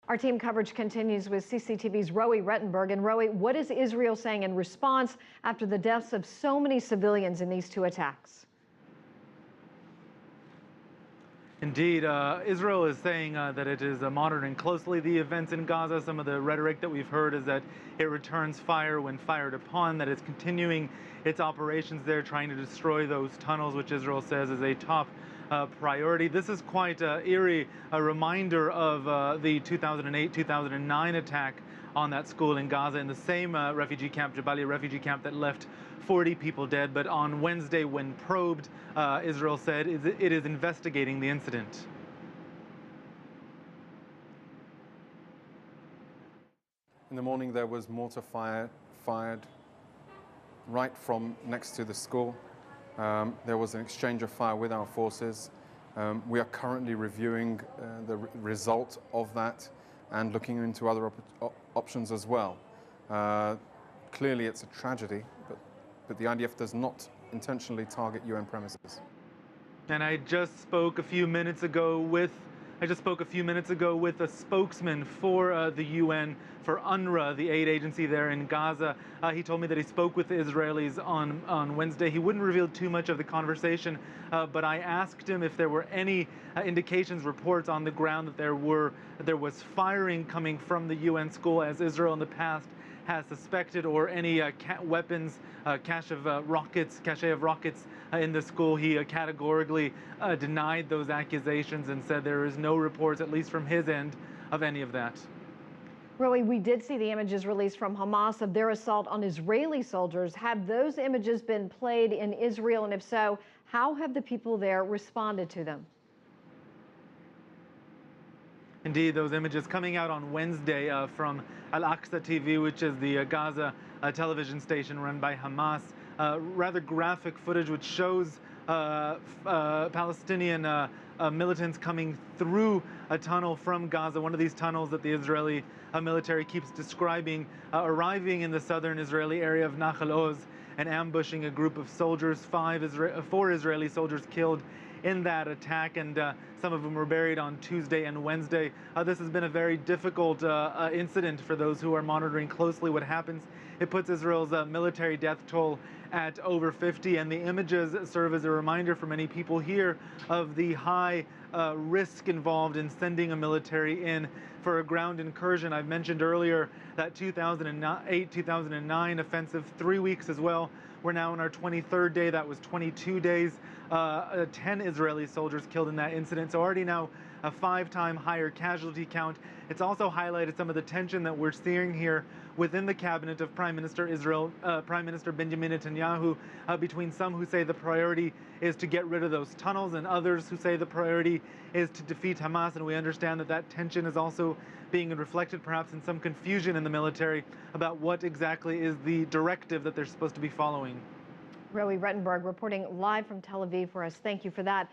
Our team coverage continues with CCTV's Rowie Rettenberg. And Rowie, what is Israel saying in response after the deaths of so many civilians in these two attacks? Indeed, Israel is saying that it is monitoring closely the events in Gaza. Some of the rhetoric that we've heard is that it returns fire when fired upon, that it's continuing its operations there, trying to destroy those tunnels, which Israel says is a top priority. This is quite eerie, a reminder of the 2008-2009 attack on that school in Gaza, in the same refugee camp, Jabalia refugee camp, that left 40 people dead. But on Wednesday, when probed, Israel said it is investigating the incident. In the morning, there was mortar fire fired right from next to the school. There was an exchange of fire with our forces. We are currently reviewing the result of that and looking into other options as well. Clearly, it's a tragedy, but the IDF does not intentionally target UN premises. And I just spoke a few minutes ago with a spokesman for the UN, for UNRWA, the aid agency there in Gaza. He told me that he spoke with the Israelis on Wednesday. He wouldn't reveal too much of the conversation, but I asked him if there were any indications, reports on the ground that there was firing coming from the UN school, as Israel in the past has suspected, or any weapons, cache of rockets in the school. He categorically denied those accusations and said there is no reports, at least from his end, of any of that. Rowie, we did see the images released from Hamas of their assault on Israeli soldiers. Have those images been played in Israel? And if so, how have the people there responded to them? Indeed, those images coming out on Wednesday from Al-Aqsa TV, which is the Gaza television station run by Hamas. Rather graphic footage which shows Palestinian militants coming through a tunnel from Gaza, one of these tunnels that the Israeli military keeps describing, arriving in the southern Israeli area of Nahal Oz and ambushing a group of soldiers. 4 Israeli soldiers killed in that attack, and some of them were buried on Tuesday and Wednesday. This has been a very difficult incident for those who are monitoring closely what happens. It puts Israel's military death toll at over 50, and the images serve as a reminder for many people here of the high risk involved in sending a military in for a ground incursion. I've mentioned earlier that 2008-2009 offensive, 3 weeks as well. We're now on our 23rd day. That was 22 days. 10 Israeli soldiers killed in that incident. So already now a 5-time higher casualty count. It's also highlighted some of the tension that we're seeing here within the cabinet of Prime Minister Benjamin Netanyahu, between some who say the priority is to get rid of those tunnels and others who say the priority is to defeat Hamas. And we understand that that tension is also being reflected perhaps in some confusion in the military about what exactly is the directive that they're supposed to be following. Rowie Rettenberg reporting live from Tel Aviv for us. Thank you for that.